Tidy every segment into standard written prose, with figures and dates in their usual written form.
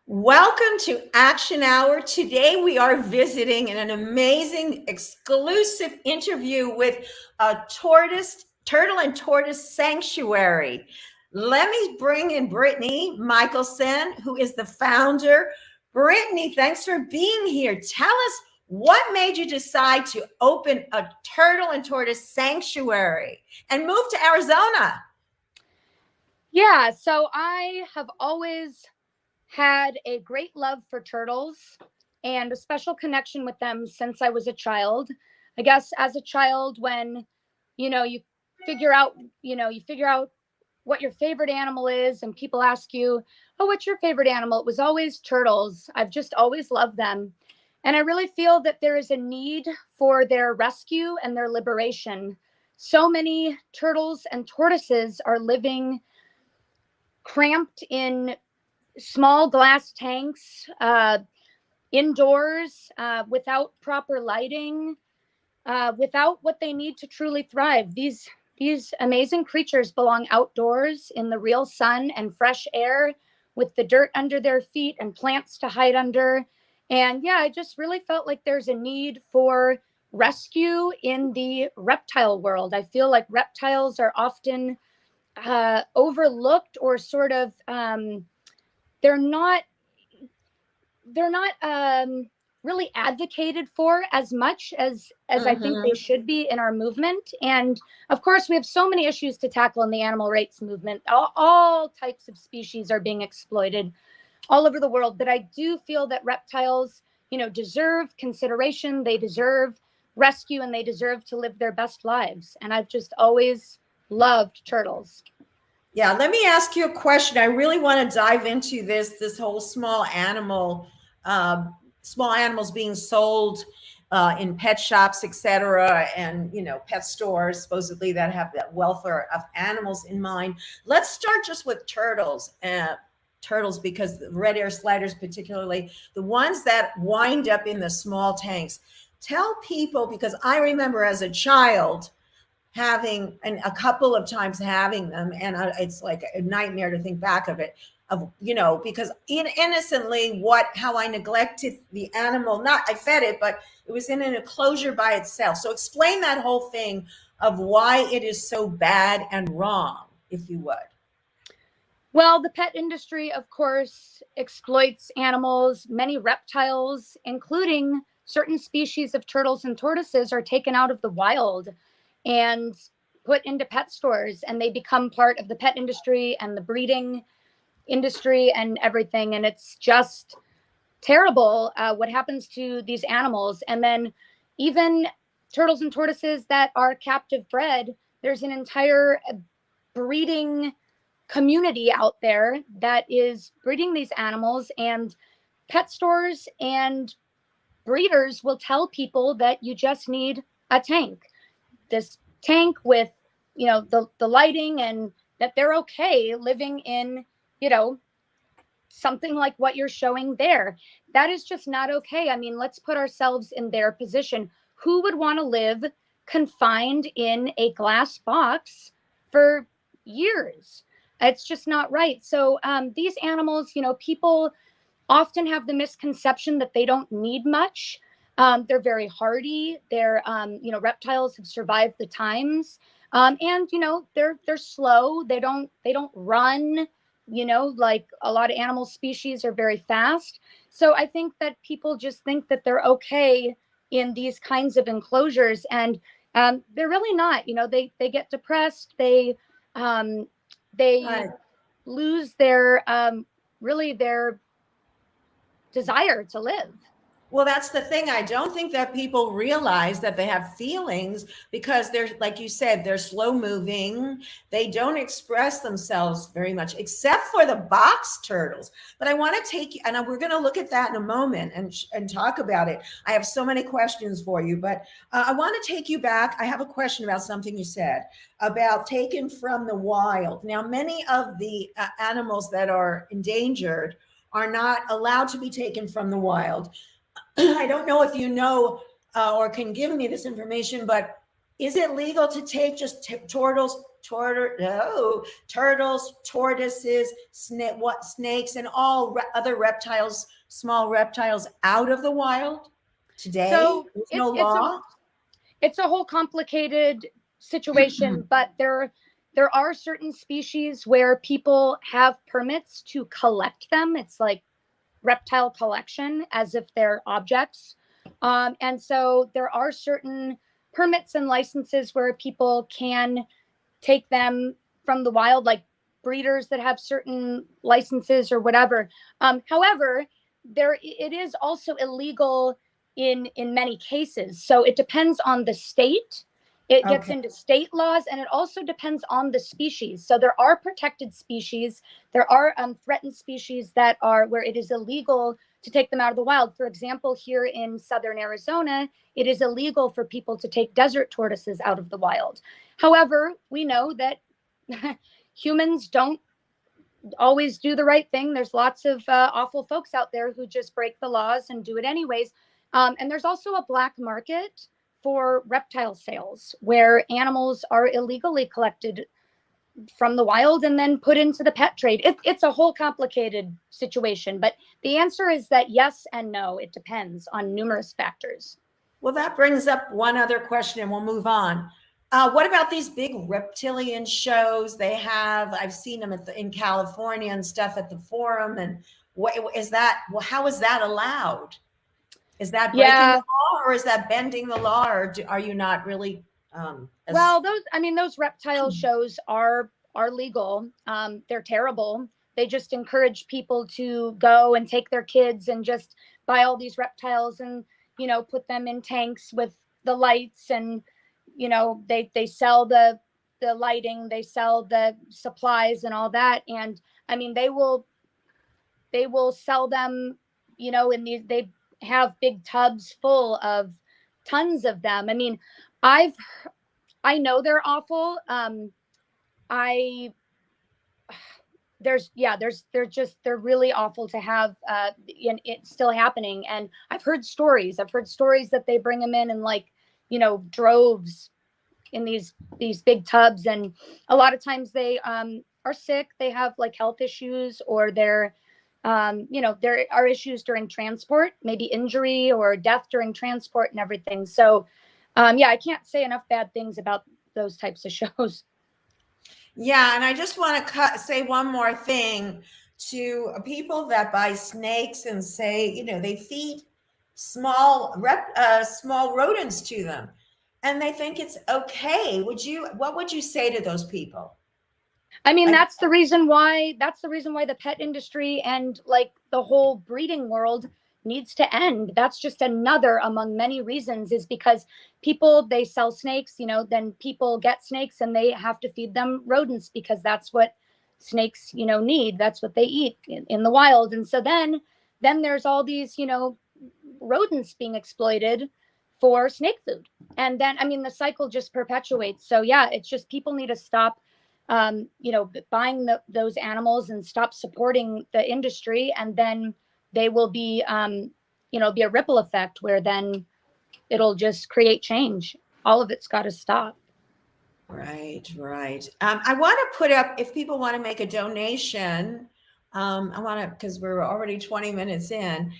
Welcome to Action Hour. Today we are visiting in an amazing exclusive interview with a turtle and tortoise sanctuary. Let me bring in Brittany Michelson, who is the founder. Brittany, thanks for being here. Tell us what made you decide to open a turtle and tortoise sanctuary and move to Arizona. Yeah, so I have always had a great love for turtles and a special connection with them since I was a child. I guess as a child, when you figure out, you figure out what your favorite animal is, and people ask you, "Oh, what's your favorite animal?" It was always turtles. I've just always loved them. And I really feel that there is a need for their rescue and their liberation. So many turtles and tortoises are living cramped in small glass tanks, indoors, without proper lighting, without what they need to truly thrive. These amazing creatures belong outdoors in the real sun and fresh air, with the dirt under their feet and plants to hide under. And yeah, I just really felt like there's a need for rescue in the reptile world. I feel like reptiles are often overlooked, or sort of they're not really advocated for as much as I think they should be in our movement. And of course, we have so many issues to tackle in the animal rights movement. All types of species are being exploited all over the world, but I do feel that reptiles, deserve consideration. They deserve rescue, and they deserve to live their best lives. And I've just always loved turtles. Yeah, let me ask you a question. I really want to dive into this whole small animals being sold in pet shops, etc., and pet stores supposedly that have that welfare of animals in mind. Let's start just with turtles. Turtles, because the red air sliders, particularly the ones that wind up in the small tanks. Tell people, because I remember as a child having, and a couple of times having them, and it's like a nightmare to think back of it, because innocently how I neglected the animal. Not I fed it, but it was in an enclosure by itself. So explain that whole thing of why it is so bad and wrong, if you would. Well, the pet industry, of course, exploits animals. Many reptiles, including certain species of turtles and tortoises, are taken out of the wild and put into pet stores, and they become part of the pet industry and the breeding industry and everything. And it's just terrible what happens to these animals. And then even turtles and tortoises that are captive bred, there's an entire breeding community out there that is breeding these animals, and pet stores and breeders will tell people that you just need a tank. This tank with, the lighting, and that they're okay living in, something like what you're showing there. That is just not okay. I mean, let's put ourselves in their position. Who would want to live confined in a glass box for years? It's just not right. So these animals, people often have the misconception that they don't need much. They're very hardy. They're, reptiles have survived the times, and they're slow. They don't run. Like a lot of animal species are very fast. So I think that people just think that they're okay in these kinds of enclosures, and they're really not. They get depressed. They Right. lose their really their desire to live. Well, that's the thing. I don't think that people realize that they have feelings, because they're, like you said, they're slow moving. They don't express themselves very much, except for the box turtles. But I want to take, and we're going to look at that in a moment and talk about it. I have so many questions for you, but I want to take you back. I have a question about something you said about taken from the wild. Now, many of the animals that are endangered are not allowed to be taken from the wild. I don't know if you know or can give me this information, but is it legal to take just turtles turtles, tortoises, snakes, and all other reptiles, small reptiles, out of the wild today? So There's no law. It's a whole complicated situation, but there are certain species where people have permits to collect them. It's like reptile collection, as if they're objects. And so there are certain permits and licenses where people can take them from the wild, like breeders that have certain licenses or whatever. However, it is also illegal in many cases. So it depends on the state. It gets into state laws, and it also depends on the species. So there are protected species. There are threatened species that are where it is illegal to take them out of the wild. For example, here in southern Arizona, it is illegal for people to take desert tortoises out of the wild. However, we know that humans don't always do the right thing. There's lots of awful folks out there who just break the laws and do it anyways. And there's also a black market for reptile sales where animals are illegally collected from the wild and then put into the pet trade. It's a whole complicated situation, but the answer is that yes and no. It depends on numerous factors. Well, that brings up one other question and we'll move on. What about these big reptilian shows they have? I've seen them in California and stuff at the Forum. And what is that? Well, how is that allowed? Is that breaking the law, or is that bending the law, or are you not really? Well, those reptile shows are legal. They're terrible. They just encourage people to go and take their kids and just buy all these reptiles and, put them in tanks with the lights, and, they sell the lighting, they sell the supplies and all that. And they will sell them, they have big tubs full of tons of them. I know they're awful. They're really awful to have, and it's still happening. And I've heard stories that they bring them in droves in these big tubs. And a lot of times they are sick. They have health issues, or there are issues during transport, maybe injury or death during transport and everything. So, I can't say enough bad things about those types of shows. Yeah, and I just want to say one more thing to people that buy snakes and say, they feed small rodents to them, and they think it's okay. What would you say to those people? That's the reason why the pet industry and the whole breeding world needs to end. That's just another among many reasons, is because they sell snakes, then people get snakes and they have to feed them rodents because that's what snakes, need. That's what they eat in the wild. And so then there's all these, rodents being exploited for snake food. And then, the cycle just perpetuates. So yeah, it's just, people need to stop buying those animals and stop supporting the industry, and then they will be, be a ripple effect where then it'll just create change. All of it's got to stop. Right. I want to put up, if people want to make a donation, because we're already 20 minutes in.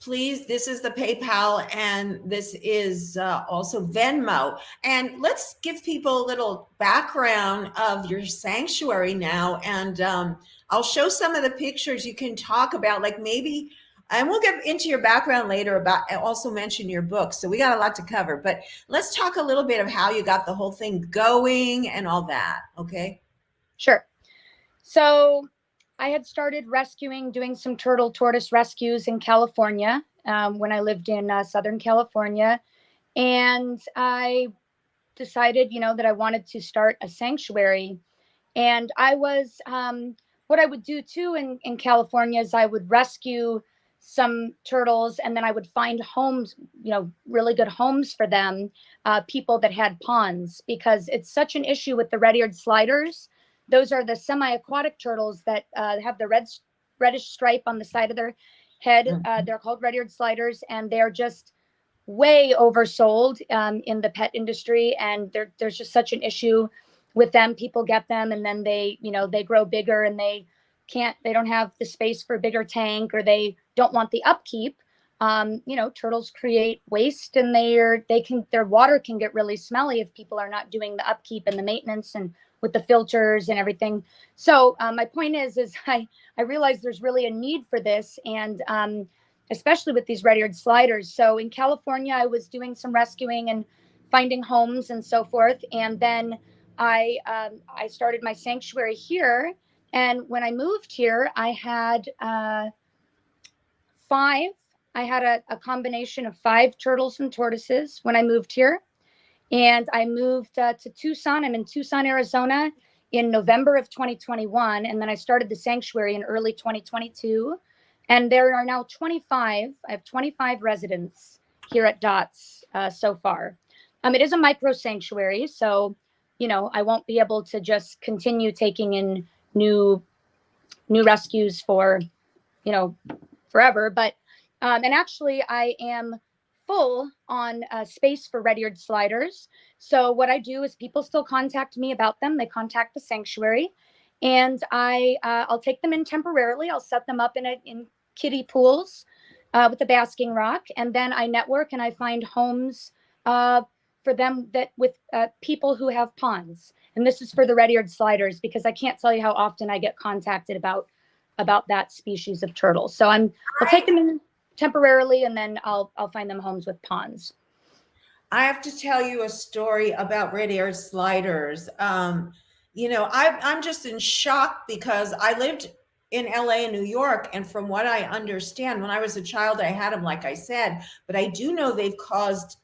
Please, this is the PayPal, and this is also Venmo. And let's give people a little background of your sanctuary now. And I'll show some of the pictures. You can talk about maybe, and we'll get into your background later, also mention your book. So we got a lot to cover, but let's talk a little bit of how you got the whole thing going and all that. Okay. Sure. So I had started doing some tortoise rescues in California when I lived in Southern California. And I decided, that I wanted to start a sanctuary. And I was, what I would do too in California is I would rescue some turtles, and then I would find homes, really good homes for them, people that had ponds, because it's such an issue with the red-eared sliders. Those are the semi-aquatic turtles that have the reddish stripe on the side of their head. They're called red-eared sliders, and they're just way oversold in the pet industry. And there's just such an issue with them. People get them and then they, they grow bigger and they don't have the space for a bigger tank, or they don't want the upkeep. Turtles create waste, and their water can get really smelly if people are not doing the upkeep and the maintenance and with the filters and everything. So my point is I realize there's really a need for this, and especially with these red-eared sliders. So in California, I was doing some rescuing and finding homes and so forth, and then I started my sanctuary here. And when I moved here, I had five. I had a combination of 5 turtles and tortoises when I moved here. And I moved to Tucson. I'm in Tucson, Arizona in November of 2021. And then I started the sanctuary in early 2022. And there are now 25. I have 25 residents here at Dots so far. It is a micro sanctuary. So, I won't be able to just continue taking in new rescues for, forever. But, and actually I am full on space for red-eared sliders. So what I do is people still contact me about them. They contact the sanctuary, and I'll take them in temporarily. I'll set them up in kiddie pools with a basking rock, and then I network and I find homes for them that with people who have ponds. And this is for the red-eared sliders, because I can't tell you how often I get contacted about that species of turtle. So I'll take them in temporarily, and then I'll find them homes with ponds. I have to tell you a story about red-eared sliders. I'm just in shock because I lived in LA and New York, and from what I understand, when I was a child, I had them, like I said, but I do know they've caused,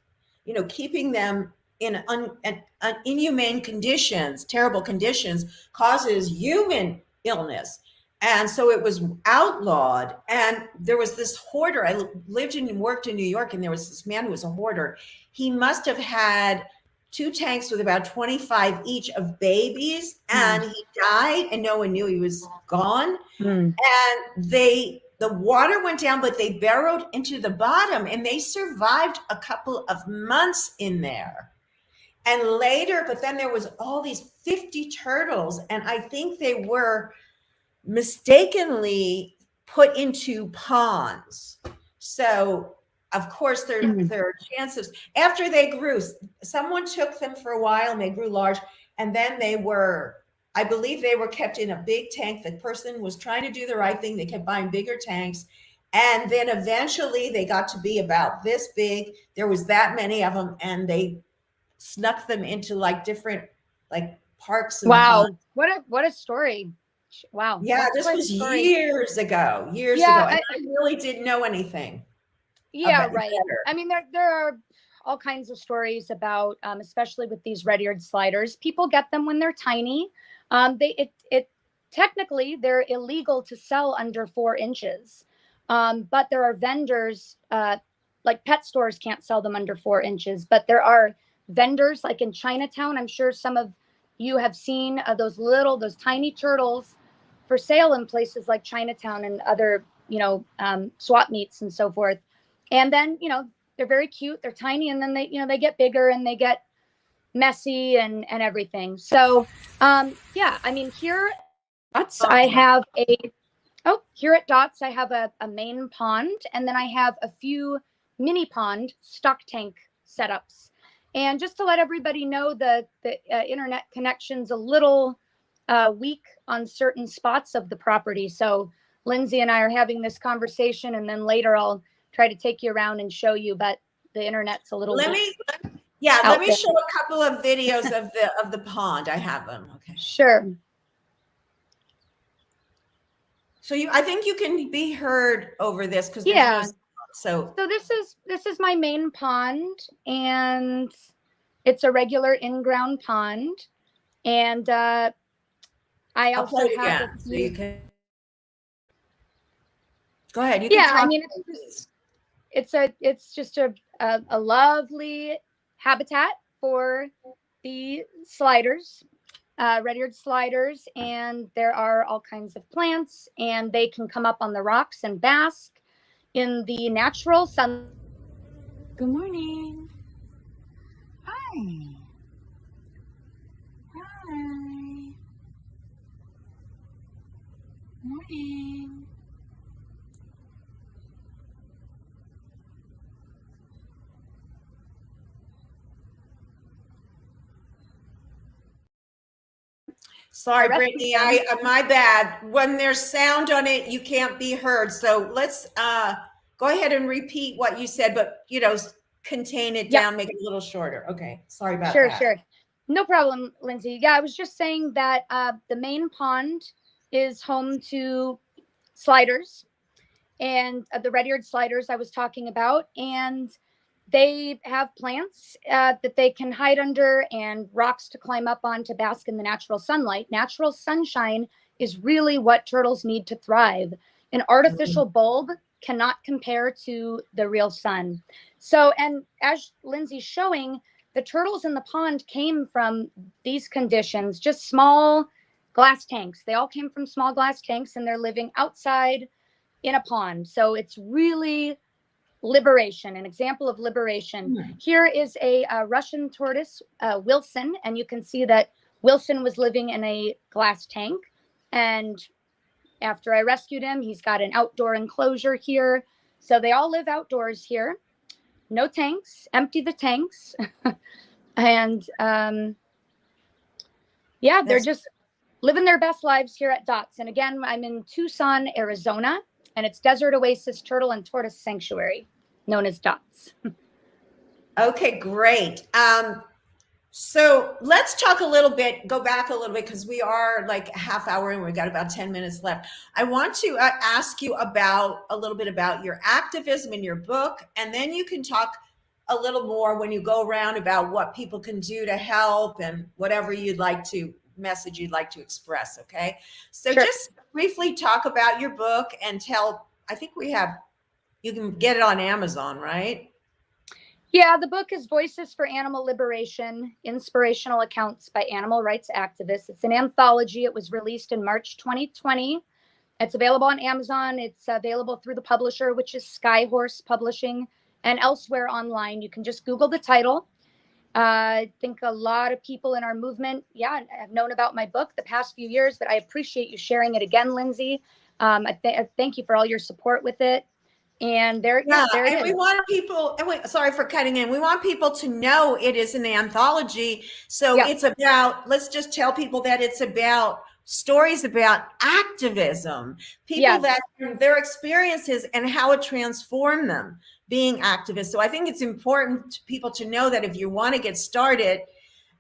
keeping them in inhumane conditions, terrible conditions, causes human illness. And so it was outlawed. And there was this hoarder. I lived and worked in New York, and there was this man who was a hoarder. He must have had 2 tanks with about 25 each of babies, and he died, and no one knew he was gone. And the water went down, but they burrowed into the bottom, and they survived a couple of months in there. And later, but then there was all these 50 turtles, and I think they were mistakenly put into ponds. So of course there are chances after they grew, someone took them for a while and they grew large, and then I believe they were kept in a big tank. The person was trying to do the right thing. They kept buying bigger tanks, and then eventually they got to be about this big. There was that many of them, and they snuck them into different parks. Wow, what a story. Wow. Yeah, this was years ago. I really didn't know anything. Yeah, right. I mean, there are all kinds of stories about, especially with these red-eared sliders. People get them when they're tiny. Technically, they're illegal to sell under 4 inches. But there are vendors, like pet stores can't sell them under 4 inches. But there are vendors like in Chinatown. I'm sure some of you have seen those tiny turtles for sale in places like Chinatown and other, swap meets and so forth. And then, they're very cute. They're tiny, and then they get bigger and they get messy and everything. So, yeah, I mean, here at Dots, I have a main pond, and then I have a few mini pond stock tank setups. And just to let everybody know, the internet connection's a little weak on certain spots of the property. So Lindsey and I are having this conversation, and then later I'll try to take you around and show you, but the internet's a little let me show a couple of videos of the pond. I have them. Okay, sure. So I think you can be heard over this because so this is my main pond, and it's a regular in-ground pond, and I also have a few... so you can go ahead. I mean, it's just a lovely habitat for the sliders, red-eared sliders, and there are all kinds of plants, and they can come up on the rocks and bask in the natural sun. Good morning. Hi. Hi. Morning. Sorry, Brittany, my bad. When there's sound on it, you can't be heard. So let's go ahead and repeat what you said, but contain it down, make it a little shorter. Okay, sorry about that. Sure. No problem, Lindsay. Yeah, I was just saying that the main pond is home to sliders, and the red-eared sliders I was talking about, and they have plants that they can hide under and rocks to climb up on to bask in the natural sunlight. Natural sunshine is really what turtles need to thrive. An artificial bulb cannot compare to the real sun. So, and as Lindsay's showing, the turtles in the pond came from these conditions, just small glass tanks. They all came from small glass tanks, and they're living outside in a pond. So it's really liberation, an example of liberation. Here is a Russian tortoise, Wilson, and you can see that Wilson was living in a glass tank. And after I rescued him, he's got an outdoor enclosure here. So they all live outdoors here. No tanks, empty the tanks. And yeah, they're just living their best lives here at Dots. And again, I'm in Tucson, Arizona, and it's Desert Oasis Turtle and Tortoise Sanctuary, known as Dots. Okay, great. So let's talk a little bit, go back a little bit, because we are like a half hour and we've got about 10 minutes left. I want to ask you about a little bit about your activism in your book, and then you can talk a little more when you go around about what people can do to help and whatever message you'd like to express. Okay. So just briefly talk about your book and I think you can get it on Amazon, right? Yeah, the book is Voices for Animal Liberation, Inspirational Accounts by Animal Rights Activists. It's an anthology. It was released in March 2020. It's available on Amazon. It's available through the publisher, which is Skyhorse Publishing, and elsewhere online. You can just Google the title. I think a lot of people in our movement, have known about my book the past few years, but I appreciate you sharing it again, Lindsay. I thank you for all your support with it. And there it is. We want people, sorry for cutting in. We want people to know it is an anthology. So it's about, let's just tell people that it's about stories about activism, people that their experiences and how it transformed them being activists. So I think it's important to people to know that if you want to get started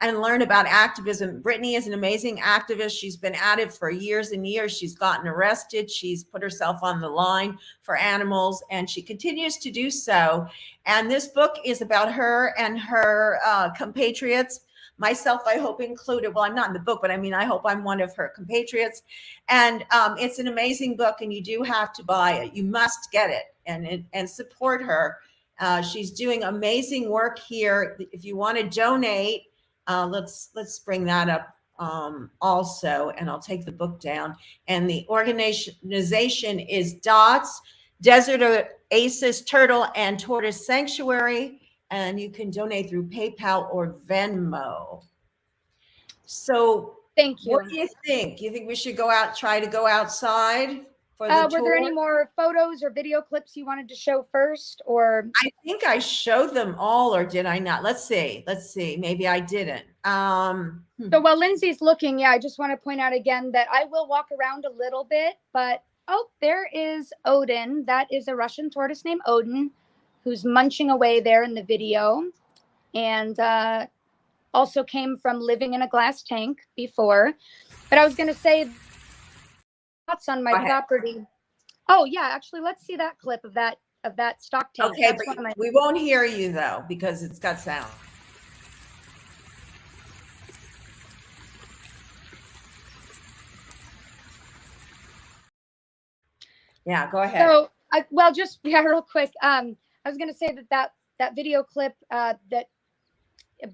and learn about activism, Brittany is an amazing activist. She's been at it for years and years. She's gotten arrested. She's put herself on the line for animals, and she continues to do so. And this book is about her and her compatriots, myself, I hope included. Well, I'm not in the book, but I mean, I hope I'm one of her compatriots. And it's an amazing book, and you do have to buy it. You must get it and support her. She's doing amazing work here. If you want to donate, let's bring that up also, and I'll take the book down. And the organization is DOTS, Desert Oasis Turtle and Tortoise Sanctuary, and you can donate through PayPal or Venmo. So thank you. What do you think? You think we should try to go outside? Were there any more photos or video clips you wanted to show first, or? I think I showed them all, or did I not? Let's see. Maybe I didn't. So while Lindsay's looking, I just want to point out again that I will walk around a little bit, but there is Odin. That is a Russian tortoise named Odin, who's munching away there in the video, and also came from living in a glass tank before. But I was going to say, on my property. Oh yeah, actually, let's see that clip of that stock tank. Okay, but we won't hear you though because it's got sound. Yeah, go ahead. So, real quick. I was going to say that video clip that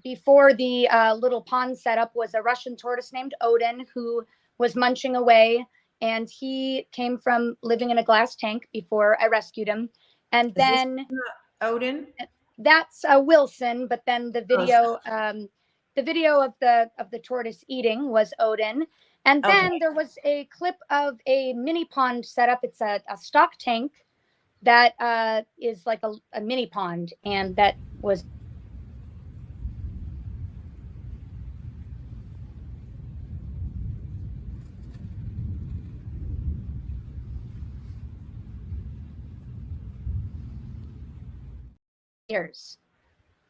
before the little pond setup was a Russian tortoise named Odin who was munching away. And he came from living in a glass tank before I rescued him. And then Odin? That's Wilson, but then the video of the tortoise eating was Odin. And Okay. then there was a clip of a mini pond set up. It's a stock tank that is like a mini pond, and that was years.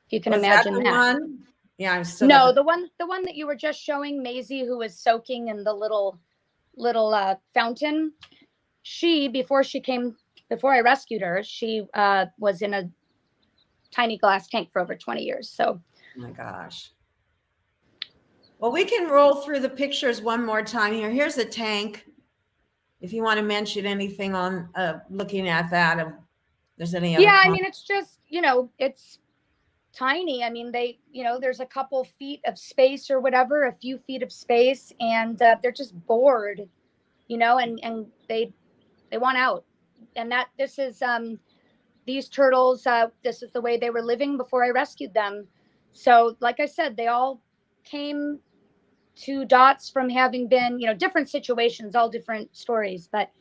If you can Was imagine that the one? Yeah, I'm still No, the one that you were just showing, Maisie, who was soaking in the little fountain. She, before I rescued her, she was in a tiny glass tank for over 20 years. So, oh my gosh. Well, we can roll through the pictures one more time here. Here's the tank. If you want to mention anything on looking at that, if there's any other. Yeah, I mean, it's just, it's tiny. I mean, there's a couple feet of space or whatever, a few feet of space, and they're just bored, and they want out. And that this is these turtles, this is the way they were living before I rescued them. So, like I said, they all came to dots from having been, different situations, all different stories, but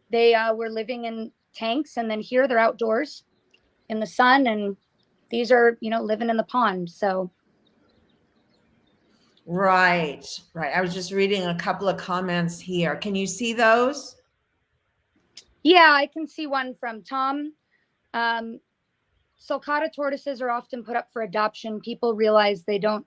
they were living in tanks, and then here they're outdoors in the sun, and these are, living in the pond. So. Right. I was just reading a couple of comments here. Can you see those? Yeah, I can see one from Tom. Sulcata tortoises are often put up for adoption. People realize they don't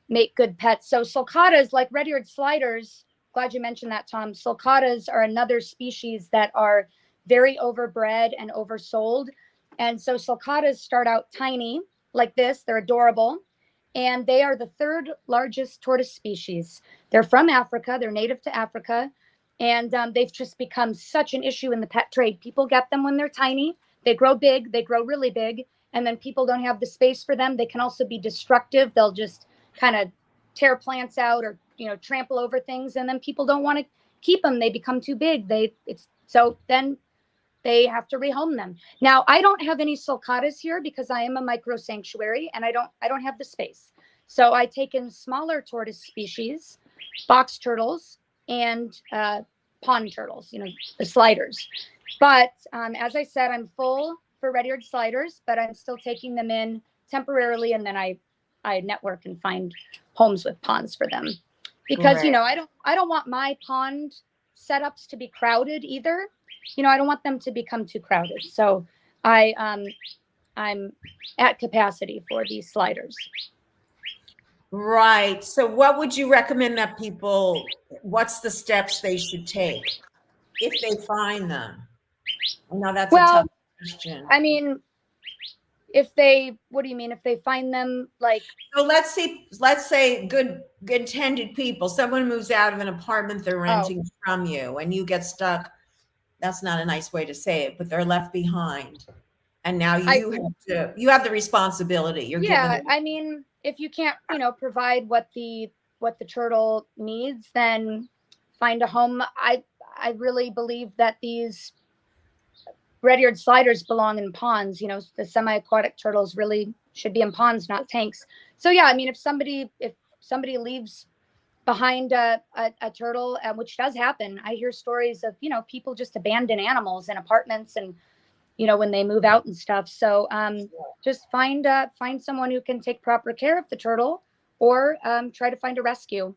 make good pets. So sulcatas, like red-eared sliders, glad you mentioned that, Tom. Sulcatas are another species that are very overbred and oversold. And so sulcatas start out tiny like this. They're adorable. And they are the third largest tortoise species. They're from Africa. They're native to Africa. And they've just become such an issue in the pet trade. People get them when they're tiny. They grow big. They grow really big. And then people don't have the space for them. They can also be destructive. They'll just kind of tear plants out or, trample over things. And then people don't want to keep them. They become too big. So then they have to rehome them. Now, I don't have any sulcatas here because I am a micro sanctuary and I don't have the space. So I take in smaller tortoise species, box turtles, and pond turtles, the sliders. But as I said, I'm full for red-eared sliders, but I'm still taking them in temporarily, and then I network and find homes with ponds for them. Because, right. I don't want my pond setups to be crowded either. I don't want them to become too crowded. So I'm at capacity for these sliders. Right. So what would you recommend that what's the steps they should take if they find them? Now that's a tough question. I mean, what do you mean? If they find them, like? So let's say good intended people, someone moves out of an apartment they're renting from you and you get stuck. That's not a nice way to say it, but they're left behind. And now you have the responsibility. I mean, if you can't, provide what the turtle needs, then find a home. I really believe that these red-eared sliders belong in ponds. The semi-aquatic turtles really should be in ponds, not tanks. So yeah, I mean, if somebody leaves behind a turtle, which does happen, I hear stories of people just abandon animals in apartments and when they move out and stuff. So just find someone who can take proper care of the turtle, or try to find a rescue.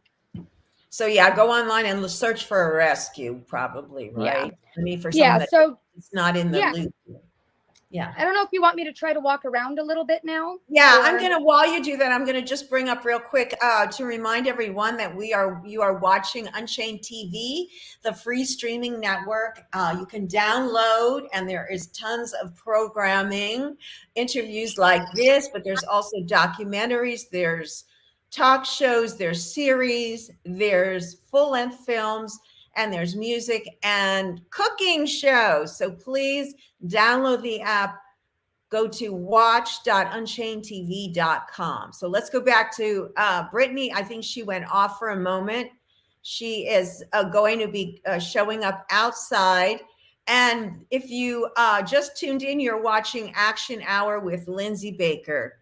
So yeah, go online and search for a rescue, probably, right? Yeah. I mean, for someone that's not in the loop. Yeah. I don't know if you want me to try to walk around a little bit now. Yeah, while you do that, I'm gonna just bring up real quick to remind everyone that you are watching Unchained TV, the free streaming network. You can download, and there is tons of programming, interviews like this, but there's also documentaries, there's talk shows, there's series, there's full-length films, and there's music and cooking shows. So please download the app. Go to watch.unchainedtv.com. So let's go back to Brittany. I think she went off for a moment. She is going to be showing up outside. And if you just tuned in, you're watching Action Hour with Lindsey Baker.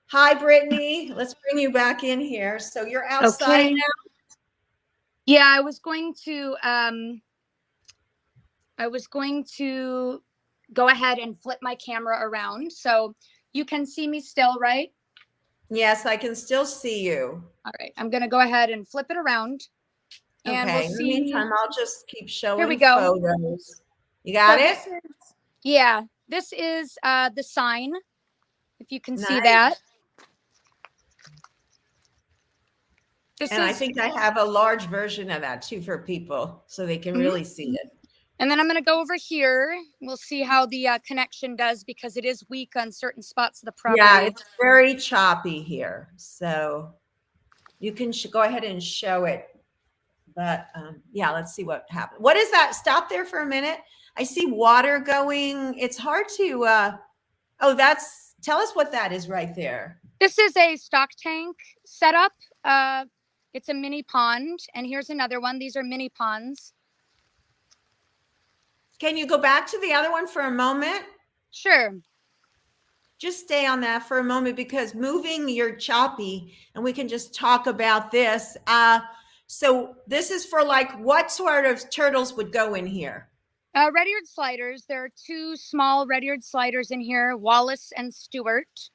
Hi, Brittany. Let's bring you back in here. So you're outside now? Yeah, I was going to go ahead and flip my camera around so you can see me still, right? Yes, I can still see you. All right, I'm going to go ahead and flip it around and we'll Okay. In the see. meantime, I'll just keep Here we showing go. photos. You got So it? this is the sign, if you can see Nice. that. And I think I have a large version of that too for people so they can really see it. And then I'm going to go over here. We'll see how the connection does because it is weak on certain spots of the property. Yeah, it's very choppy here. So you can go ahead and show it. But yeah, let's see what happens. What is that? Stop there for a minute. I see water going. It's hard to, tell us what that is right there. This is a stock tank setup. It's a mini pond. And here's another one. These are mini ponds. Can you go back to the other one for a moment? Sure. Just stay on that for a moment because moving, you're choppy, and we can just talk about this. So this is for like what sort of turtles would go in here? Red-eared sliders. There are two small red-eared sliders in here, Wallace and Stewart.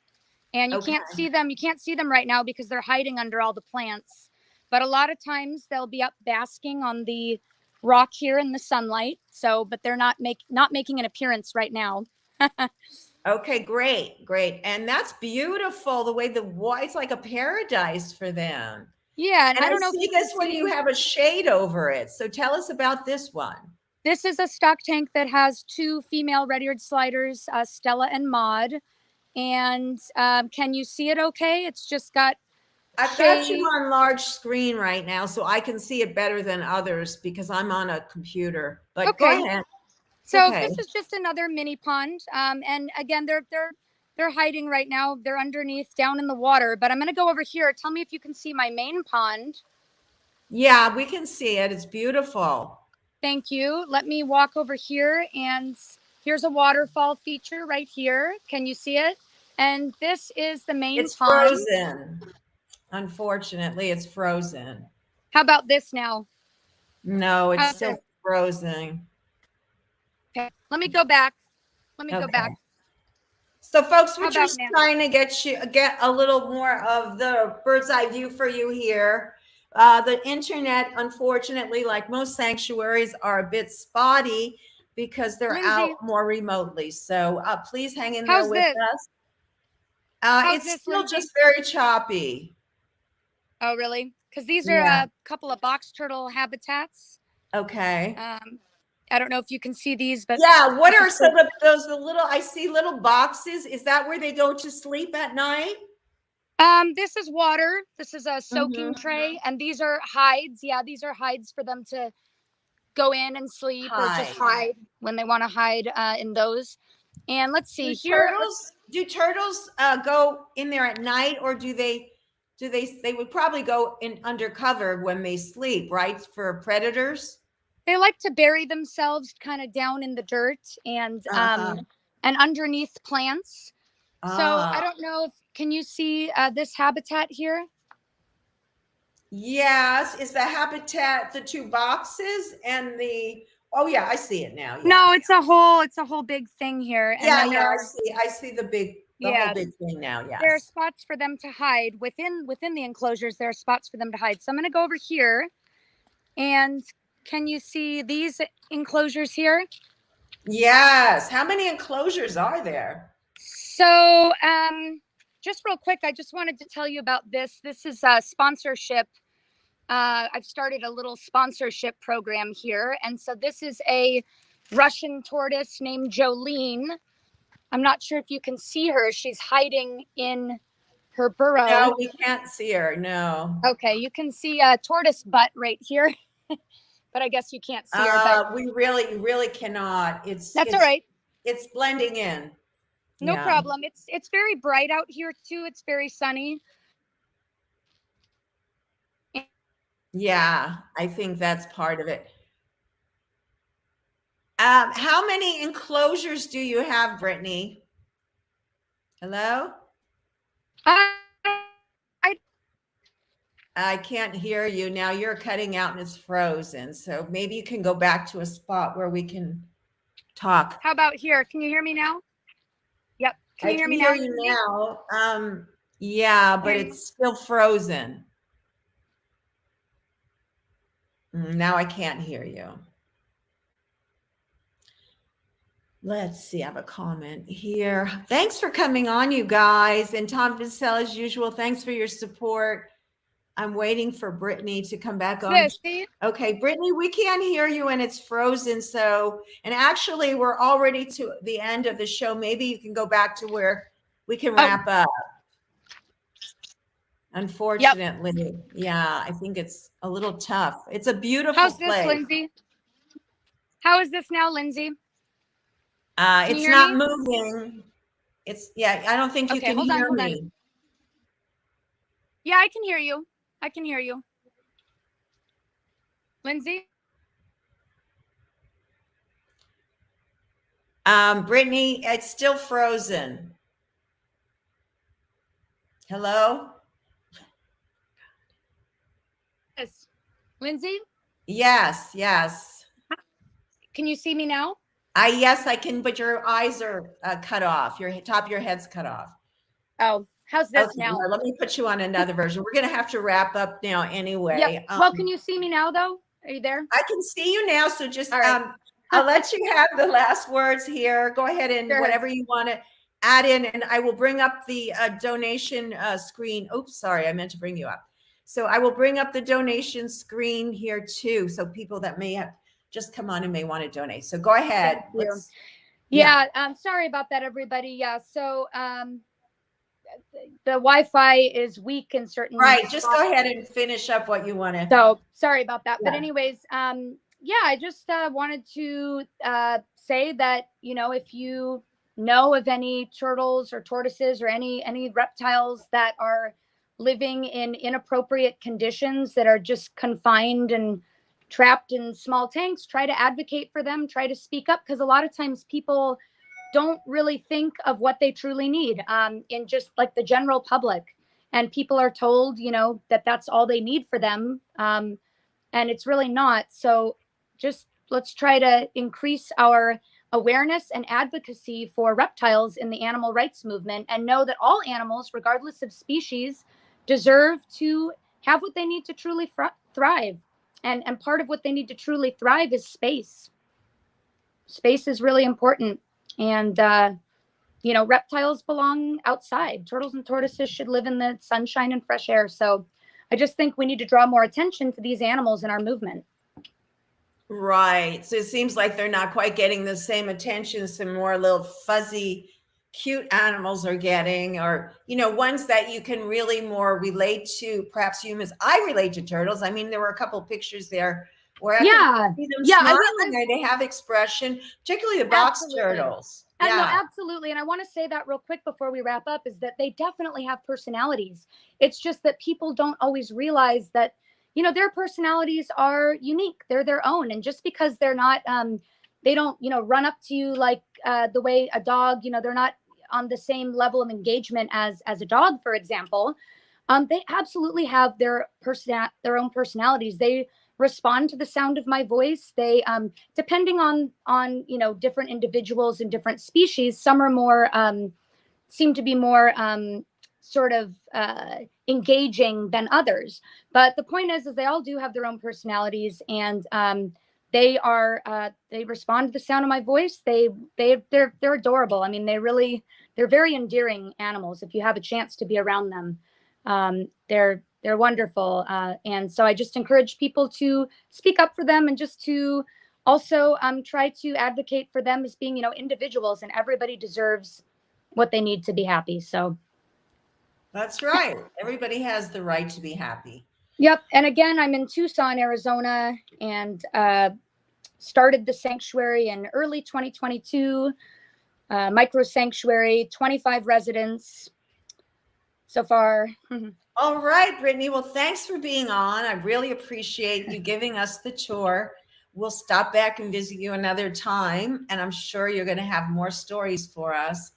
And you can't see them. You can't see them right now because they're hiding under all the plants. But a lot of times they'll be up basking on the rock here in the sunlight. So, but they're not making an appearance right now. Okay, great, great. And that's beautiful, the way it's like a paradise for them. Yeah, and I don't know if this one you have a shade over it. So tell us about this one. This is a stock tank that has two female red-eared sliders, Stella and Maud. And can you see it okay? It's just got I've got you on large screen right now, so I can see it better than others because I'm on a computer. But okay. Go ahead. So this is just another mini pond. And again, they're hiding right now. They're underneath down in the water. But I'm going to go over here. Tell me if you can see my main pond. Yeah, we can see it. It's beautiful. Thank you. Let me walk over here. And here's a waterfall feature right here. Can you see it? And this is the main pond. It's frozen. Unfortunately, it's frozen. How about this now? No, it's still frozen. Okay, let me go back. Go back. So folks, we're just trying to get a little more of the bird's eye view for you here. The internet, unfortunately, like most sanctuaries, are a bit spotty because they're out more remotely. So please hang in there with us. It's still just very choppy. Oh, really? Because these are a couple of box turtle habitats. Okay. I don't know if you can see these, but yeah, what are some of those little? I see little boxes. Is that where they go to sleep at night? This is water. This is a soaking tray, and these are hides. Yeah, these are hides for them to go in and sleep or just hide when they want to hide in those. And let's see here. Do turtles go in there at night, or do they? They would probably go in undercover when they sleep, right? For predators. They like to bury themselves kind of down in the dirt and underneath plants. So I don't know if can you see this habitat here? Yes, is the habitat the two boxes and the? Oh yeah, I see it now. Yeah. No, it's a whole big thing here. And I see the whole big thing now. Yeah. There are spots for them to hide within the enclosures. There are spots for them to hide. So I'm going to go over here, and can you see these enclosures here? Yes. How many enclosures are there? So, just real quick, I just wanted to tell you about this. This is a sponsorship. I've started a little sponsorship program here. And so this is a Russian tortoise named Jolene. I'm not sure if you can see her. She's hiding in her burrow. No, we can't see her. No. Okay, you can see a tortoise butt right here. But I guess you can't see her. But we really cannot. That's all right. It's blending in. No problem. It's very bright out here too. It's very sunny. Yeah, I think that's part of it. How many enclosures do you have, Brittany? Hello? I can't hear you now. You're cutting out and it's frozen. So maybe you can go back to a spot where we can talk. How about here? Can you hear me now? Yep. Can I you hear can me hear now, you Lindsay? now. Yeah, but Hear you. it's still frozen. Now I can't hear you. Let's see. I have a comment here. Thanks for coming on, you guys. And Tom Bissell, as usual, thanks for your support. I'm waiting for Brittany to come back on. This, see? Okay, Brittany, we can't hear you and it's frozen. So, and actually, we're already to the end of the show. Maybe you can go back to where we can wrap up. Unfortunately, yeah, I think it's a little tough. It's a beautiful How's this, place. Lindsay? How is this now, Lindsay? It's not moving. It's, yeah, I don't think you can hear me. Yeah, I can hear you. I can hear you. Lindsay? Brittany, it's still frozen. Hello? Yes. Lindsay? Yes, yes. Can you see me now? Yes, I can, but your eyes are cut off. Your top of your head's cut off. Oh, how's this now? Let me put you on another version. We're going to have to wrap up now anyway. Yep. Well, can you see me now, though? Are you there? I can see you now. So just, right. I'll let you have the last words here. Go ahead and whatever you want to add in, and I will bring up the donation screen. Oops, sorry, I meant to bring you up. So I will bring up the donation screen here too. So people that may have just come on and may want to donate. So go ahead. Yeah, sorry about that, everybody. Yeah, so the Wi-Fi is weak in certain Right. Just go ahead and finish up what you want to. So sorry about that. Yeah. But anyways, yeah, I just wanted to say that, you know, if you know of any turtles or tortoises or any reptiles that are living in inappropriate conditions, that are just confined and trapped in small tanks, try to advocate for them, try to speak up, because a lot of times people don't really think of what they truly need in just like the general public, and people are told, you know, that that's all they need for them, and it's really not. So just let's try to increase our awareness and advocacy for reptiles in the animal rights movement, and know that all animals, regardless of species, deserve to have what they need to truly thrive. And part of what they need to truly thrive is space. Space is really important. And, you know, reptiles belong outside. Turtles and tortoises should live in the sunshine and fresh air. So I just think we need to draw more attention to these animals in our movement. Right. So it seems like they're not quite getting the same attention some more little fuzzy, cute animals are getting, or, you know, ones that you can really more relate to, perhaps humans. I relate to turtles. I mean, there were a couple of pictures there where I can see them smiling. They have expression, particularly the box turtles. And no, absolutely. And I want to say that real quick before we wrap up, is that they definitely have personalities. It's just that people don't always realize that, you know, their personalities are unique. They're their own. And just because they're not, they don't, you know, run up to you like the way a dog, you know, they're not on the same level of engagement as a dog, for example. They absolutely have their own personalities. They respond to the sound of my voice. They, depending on, you know, different individuals and different species, some are more, seem to be more sort of engaging than others. But the point is they all do have their own personalities, and they respond to the sound of my voice. They're adorable. I mean, they're very endearing animals. If you have a chance to be around them, they're wonderful. And so I just encourage people to speak up for them, and just to also try to advocate for them as being, you know, individuals, and everybody deserves what they need to be happy. So that's right. Everybody has the right to be happy. Yep. And again, I'm in Tucson, Arizona, and started the sanctuary in early 2022. Micro sanctuary, 25 residents so far. All right, Brittany. Well, thanks for being on. I really appreciate you giving us the tour. We'll stop back and visit you another time, and I'm sure you're going to have more stories for us.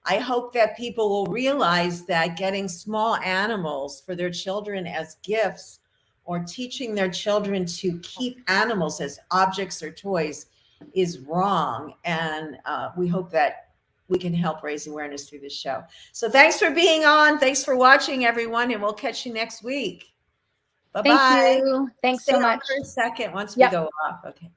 I hope that people will realize that getting small animals for their children as gifts or teaching their children to keep animals as objects or toys is wrong. And we hope that we can help raise awareness through this show. So thanks for being on. Thanks for watching, everyone. And we'll catch you next week. Bye-bye. Thank you. Thanks Stay so on much. for a second once we go off. Okay.